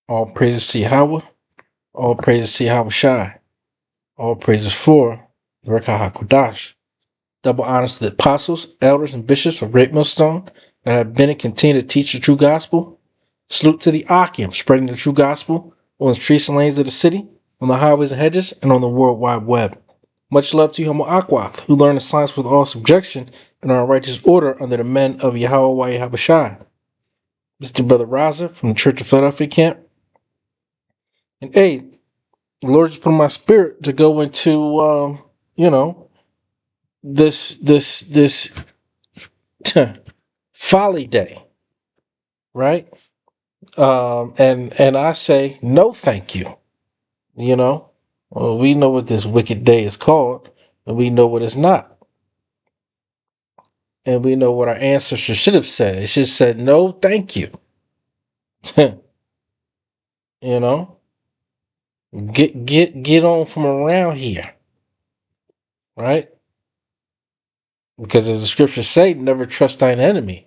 All praises to Yahweh. All praises to Yahweh Shai. All praises for the Rekha HaKodash. Double honors to the apostles, elders, and bishops of Great Millstone that have been and continue to teach the true gospel. Salute to the Akim, spreading the true gospel on the streets and lanes of the city, on the highways and hedges, and on the World Wide Web. Much love to you, Homo Akwath, who learn the science with all subjection and are in righteous order under the men of Yahweh Yahweh Shai. This is the brother Raza from the Church of Philadelphia camp. And hey, the Lord just put in my spirit to go into, you know, this folly day, right? And I say no, thank you. You know, well, we know what this wicked day is called, and we know what it's not, and we know what our ancestors should have said. It should have said no, thank you. You know, get on from around here, right? Because as the scriptures say, never trust thine enemy,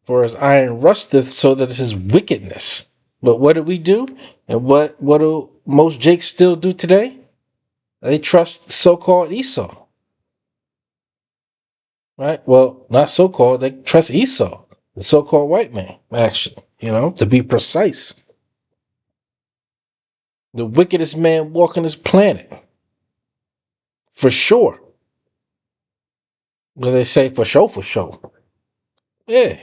for as iron rusteth, so that is his wickedness. But what do we do? And what do most Jakes still do today? They trust so-called Esau, right? Well, not so-called. They trust Esau, the so-called white man, actually. To be precise, the wickedest man walking this planet, for sure. But they say for sure, for sure. Yeah,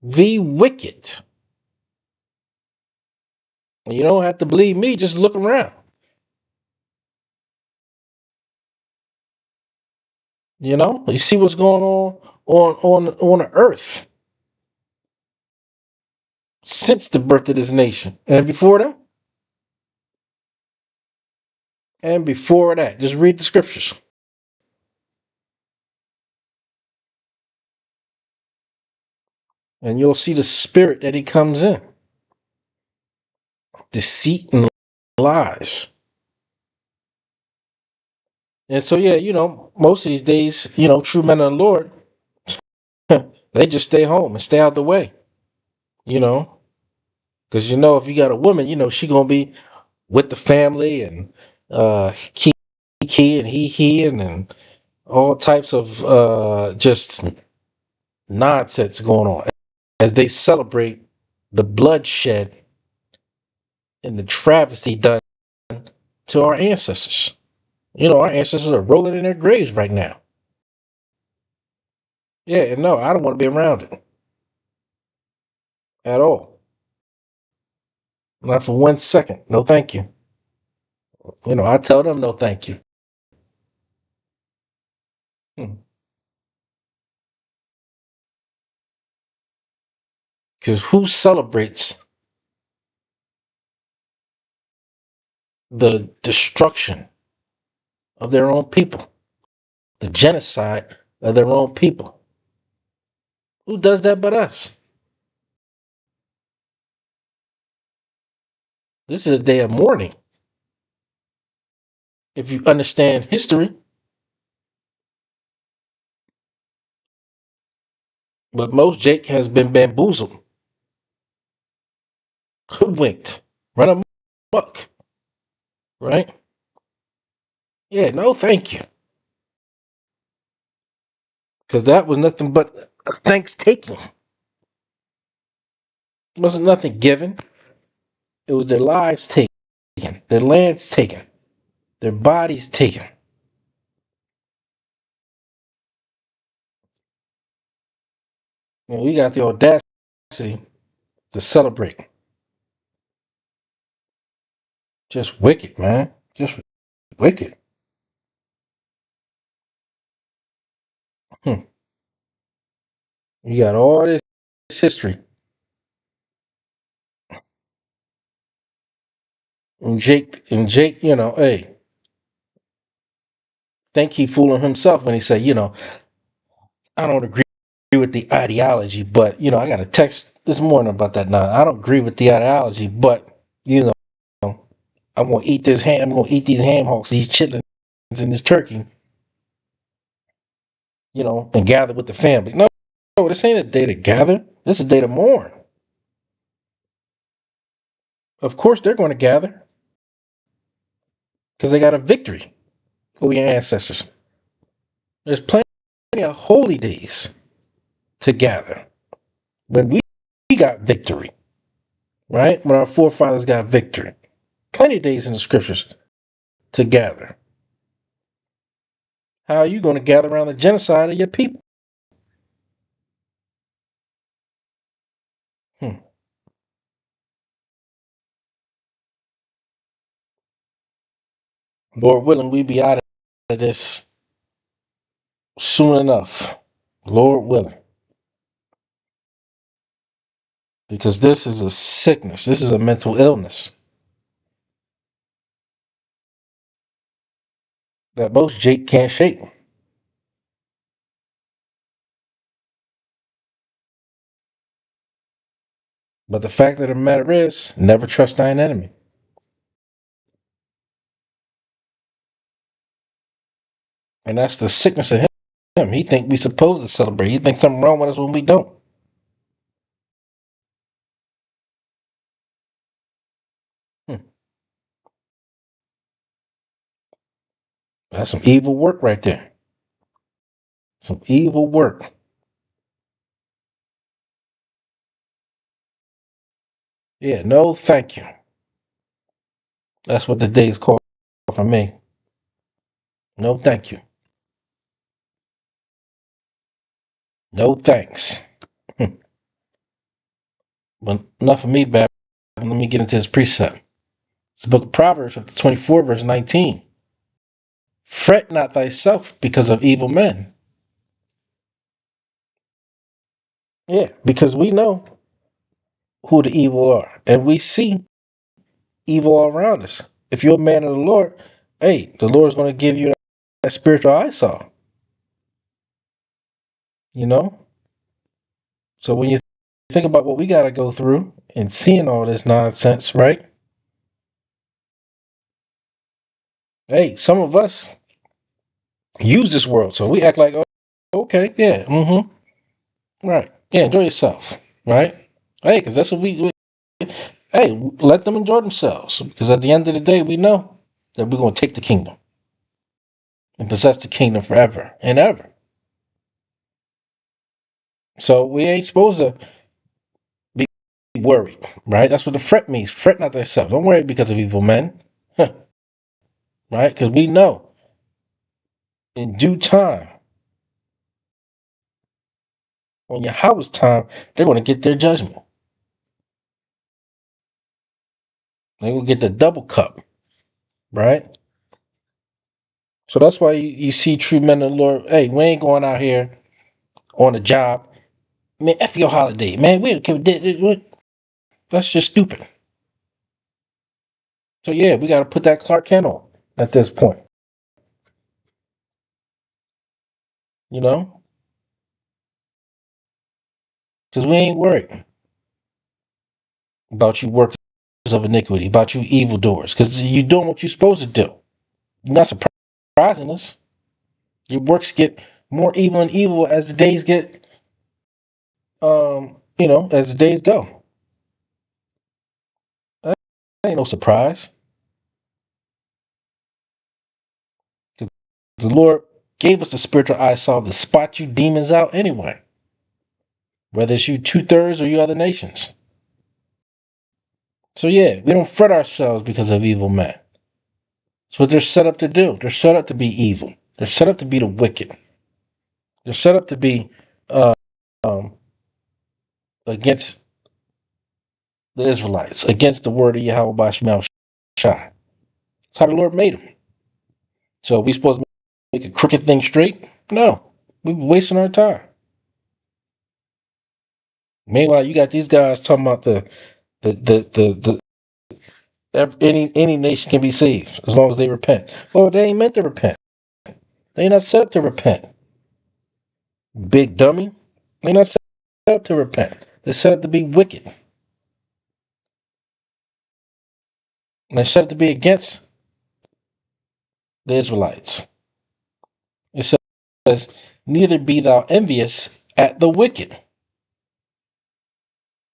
the wicked. You don't have to believe me. Just look around. You see what's going on the earth since the birth of this nation, and before them, and before that. Just read the scriptures, and you'll see the spirit that he comes in: deceit and lies. And so, yeah, most of these days, true men of the Lord, they just stay home and stay out the way. You know, because if you got a woman, she gonna be with the family and kiki and he and all types of just nonsense going on as they celebrate the bloodshed and the travesty done to our ancestors. Our ancestors are rolling in their graves right now. Yeah, and no, I don't want to be around it at all. Not for 1 second. No, thank you. I tell them no, thank you. Because who celebrates the destruction of their own people, the genocide of their own people? Who does that but us? This is a day of mourning. If you understand history, but most Jake has been bamboozled, hoodwinked, run amok, right? Yeah, no, thank you. Because that was nothing but thanks taking. It wasn't nothing given. It was their lives taken, their lands taken, their bodies taken. And we got the audacity to celebrate. Just wicked, man. Just wicked. Hmm. You got all this history. And Jake, hey, think he fooling himself when he say, I don't agree with the ideology, but I got a text this morning about that now. I don't agree with the ideology, but I'm gonna eat this ham. I'm gonna eat these ham hocks, these chitlins, and this turkey, and gather with the family. No, this ain't a day to gather. This is a day to mourn. Of course, they're going to gather because they got a victory over your ancestors. There's plenty of holy days to gather when we got victory, right? When our forefathers got victory. Plenty of days in the scriptures to gather. How are you going to gather around the genocide of your people? Hmm. Lord willing, we be out of this soon enough. Lord willing. Because this is a sickness. This is a mental illness that most Jake can't shake. But the fact of the matter is, never trust thine enemy. And that's the sickness of him. He think we supposed to celebrate. He thinks something wrong with us when we don't. Hmm. That's some evil work right there. Some evil work. Yeah, no thank you. That's what the day is called for me. No thank you. No thanks. Hmm. But enough of me, bad. Let me get into this precept. It's the book of Proverbs, chapter 24, verse 19. Fret not thyself because of evil men. Yeah, because we know who the evil are. And we see evil all around us. If you're a man of the Lord, hey, the Lord's going to give you that spiritual eyesight. You know? So when you think about what we got to go through and seeing all this nonsense, right? Hey, some of us use this world. So we act like, oh, okay, yeah, right. Yeah, enjoy yourself, right? Hey, because that's what hey, let them enjoy themselves. Because at the end of the day, we know that we're going to take the kingdom and possess the kingdom forever and ever. So we ain't supposed to be worried, right? That's what the fret means. Fret not thyself. Don't worry because of evil men, right? Because we know in due time, when Yahweh's time, they're going to get their judgment. They will get the double cup, right? So that's why you see true men of the Lord. Hey, we ain't going out here on a job. Man, F your holiday. Man, we don't care. That's just stupid. So yeah, we got to put that Clark Kent on at this point. You know, because we ain't worried about you workers of iniquity, about you evildoers, because you're doing what you're supposed to do. You're not surprising us. Your works get more evil and evil as the days get, as the days go. That ain't no surprise. Because the Lord gave us the spiritual eyesight to spot you demons out anyway. Whether it's you 2/3 or you other nations. So yeah, we don't fret ourselves because of evil men. That's what they're set up to do. They're set up to be evil. They're set up to be the wicked. They're set up to be uh, um, against the Israelites, against the word of Yahweh Bashmel Shai. That's how the Lord made them. So we supposed to make a crooked thing straight? No. We're wasting our time. Meanwhile, you got these guys talking about any nation can be saved as long as they repent. Well, they ain't meant to repent. They ain't not set up to repent. Big dummy. They're not set up to repent. They're set up to be wicked. They're set up to be against the Israelites. It says, neither be thou envious at the wicked.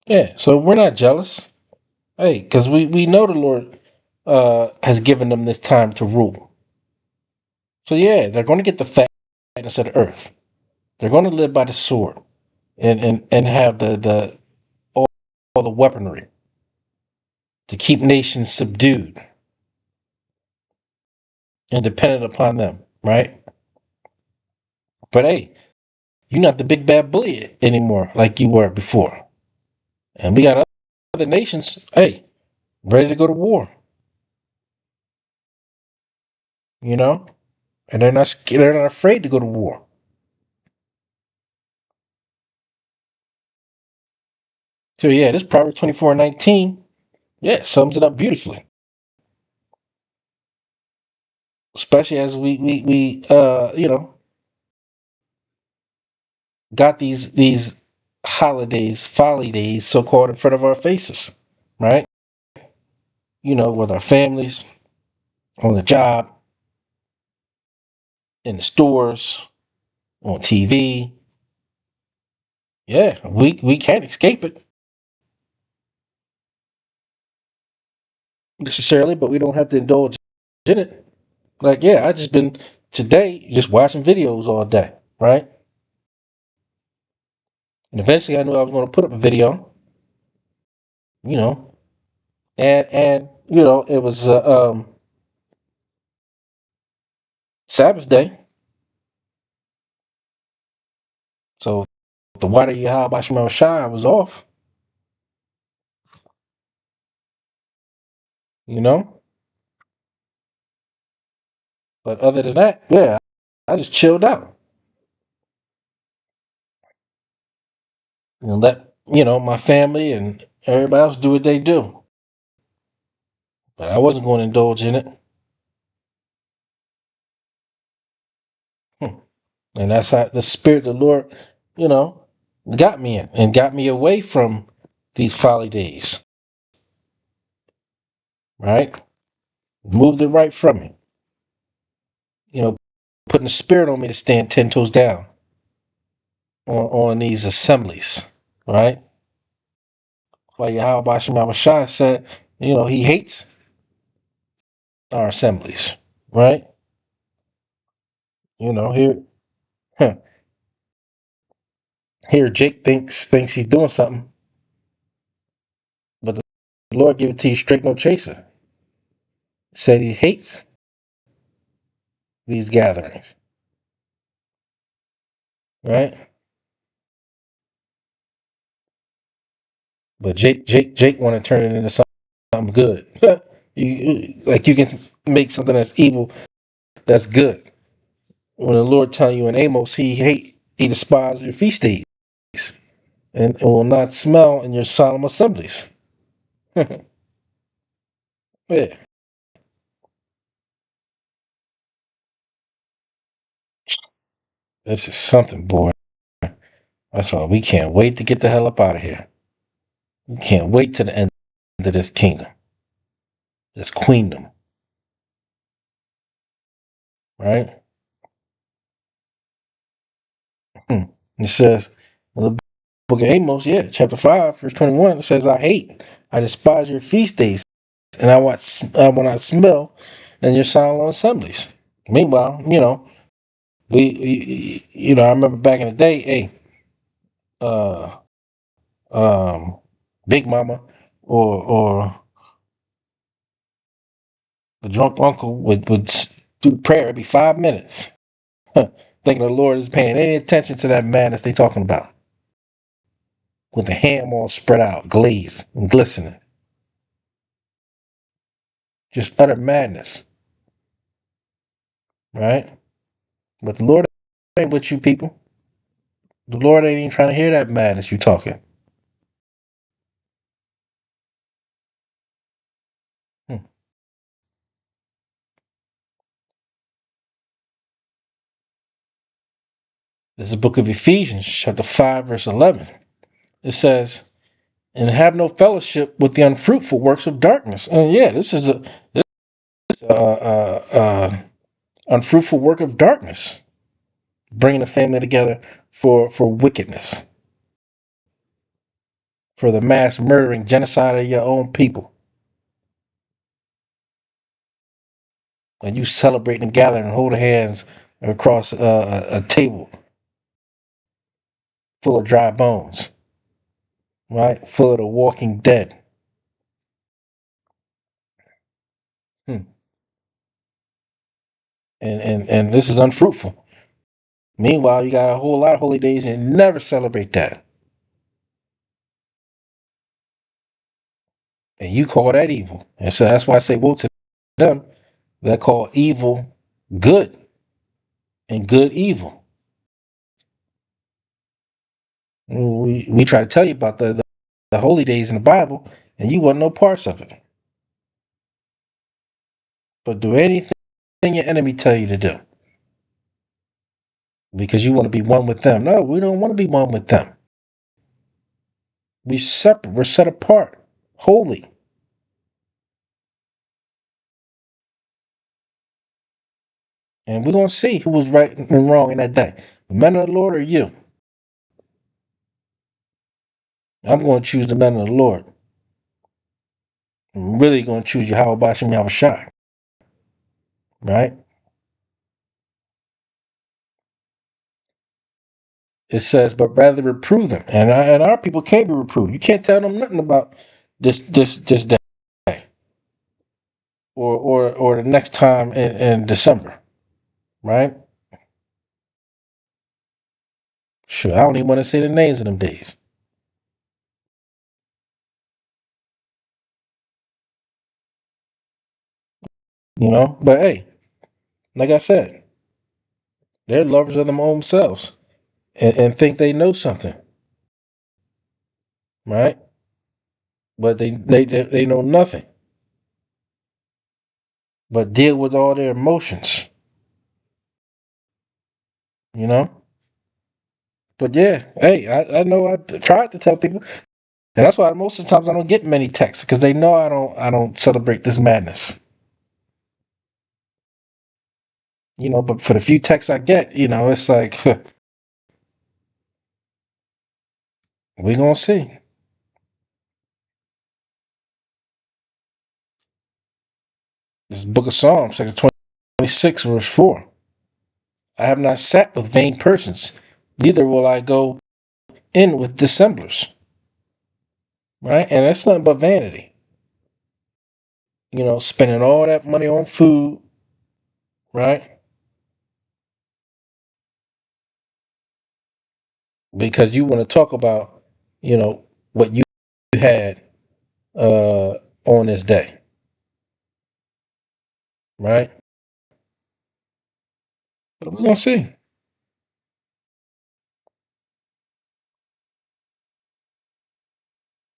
Yeah, so we're not jealous. Hey, because we know the Lord has given them this time to rule. So yeah, they're going to get the fatness of the earth. They're going to live by the sword and have the all the weaponry to keep nations subdued and dependent upon them, right? But hey, you're not the big bad bully anymore like you were before. And we got other nations, hey, ready to go to war, you know? And they're not afraid to go to war. So yeah, this Proverbs 24:19, yeah, sums it up beautifully. Especially as we got these holidays, folly days, so called, in front of our faces, right? With our families, on the job, in the stores, on TV. Yeah, we can't escape it necessarily, but we don't have to indulge in it. Like, yeah, I just been today just watching videos all day, right? And eventually I knew I was going to put up a video, you know, and it was Sabbath day. So the water Yahweh Shema Shai was off, you know. But other than that, yeah, I just chilled out. Let my family and everybody else do what they do. But I wasn't going to indulge in it. Hmm. And that's how the Spirit of the Lord, you know, got me in and got me away from these folly days, right? Moved it right from me. Putting the Spirit on me to stand 10 toes down on these assemblies, right? Like Yahweh Shema Shai said, he hates our assemblies, right? Here, huh, here Jake thinks he's doing something, but the Lord give it to you straight, no chaser. Said he hates these gatherings, right? But Jake want to turn it into something good. Like you can make something that's evil that's good. When the Lord tell you in Amos, he despises your feast days and will not smell in your solemn assemblies. Yeah, this is something, boy. That's why we can't wait to get the hell up out of here. We can't wait to the end of this kingdom, this queendom, right? Hmm. It says in the book of Amos, yeah, chapter 5, verse 21, it says, I despise your feast days, and I will not smell in your solemn assemblies. Meanwhile, I remember back in the day, hey, uh, Big Mama or the drunk uncle would do prayer every 5 minutes, thinking the Lord is paying any attention to that madness they talking about, with the ham all spread out, glazed and glistening, just utter madness, right? But the Lord ain't with you people. The Lord ain't even trying to hear that madness you talking. Hmm. This is the book of Ephesians, chapter 5, verse 11. It says, and have no fellowship with the unfruitful works of darkness. And yeah, this is a unfruitful work of darkness, bringing the family together for wickedness. for the mass murdering genocide of your own people. And you celebrate and gather and hold hands across a table full of dry bones, right? Full of the walking dead. Hmm. And this is unfruitful. Meanwhile, you got a whole lot of holy days and never celebrate that. And you call that evil. And so that's why I say woe to them that call evil good and good evil. We try to tell you about the holy days in the Bible, and you want no parts of it. But do anything your enemy tell you to do because you want to be one with them. No, we don't want to be one with them. We separate. We're set apart, holy. And we're going to see who was right and wrong in that day. The men of the Lord or you? I'm going to choose the men of the Lord. I'm really going to choose Yahweh Bashim Yahushai. Right? It says, but rather reprove them. And our people can't be reproved. You can't tell them nothing about this day or the next time in December. Right? Sure, I don't even want to say the names of them days. But hey, like I said, they're lovers of them own selves and think they know something, right? But they know nothing. But deal with all their emotions, you know. But yeah, hey, I know I tried to tell people, and that's why most of the times I don't get many texts because they know I don't celebrate this madness, But for the few texts I get, it's like we gonna see. This Book of Psalms, chapter 26, verse 4. I have not sat with vain persons, neither will I go in with dissemblers. Right? And that's nothing but vanity. Spending all that money on food, right? Because you want to talk about, what you had uh on this day, right? But we're gonna see.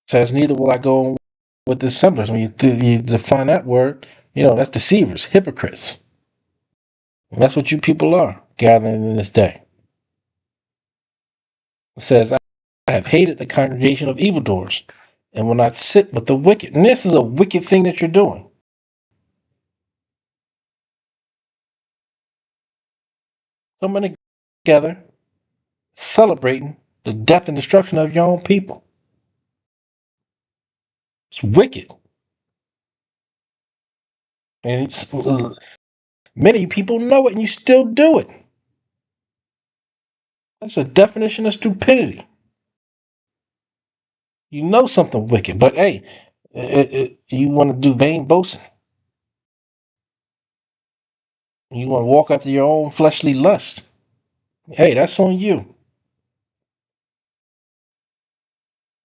Says neither will I go with dissemblers. When you define that word, that's deceivers, hypocrites. And that's what you people are gathering in this day. It says, I have hated the congregation of evildoers and will not sit with the wicked. And this is a wicked thing that you're doing. Coming together, celebrating the death and destruction of your own people. It's wicked. And many people know it and you still do it. That's a definition of stupidity. You know something wicked, but hey, you want to do vain boasting. You want to walk after your own fleshly lust. Hey, that's on you.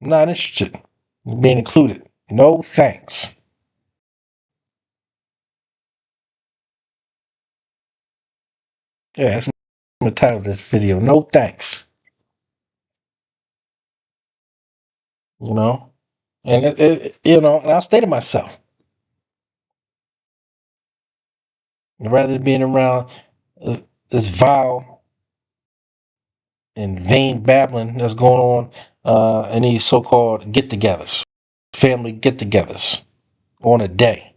I'm not interested in being included. No thanks. Yeah, that's the title of this video. No thanks. You know, and and I'll say to myself, rather than being around uh, this vile and vain babbling that's going on in these so-called get-togethers, family get-togethers on a day.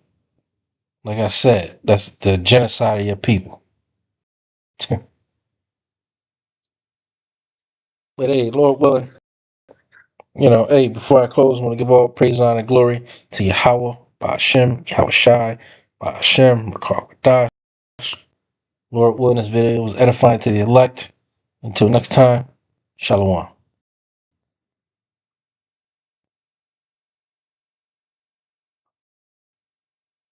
Like I said, that's the genocide of your people. But hey, Lord willing, Hey, before I close, I want to give all praise, honor, and glory to Yahweh, Ba'ashem, Yahweh Shai, Ba'ashem, Rakar Dash. Lord willing, this video was edifying to the elect. Until next time, Shalom.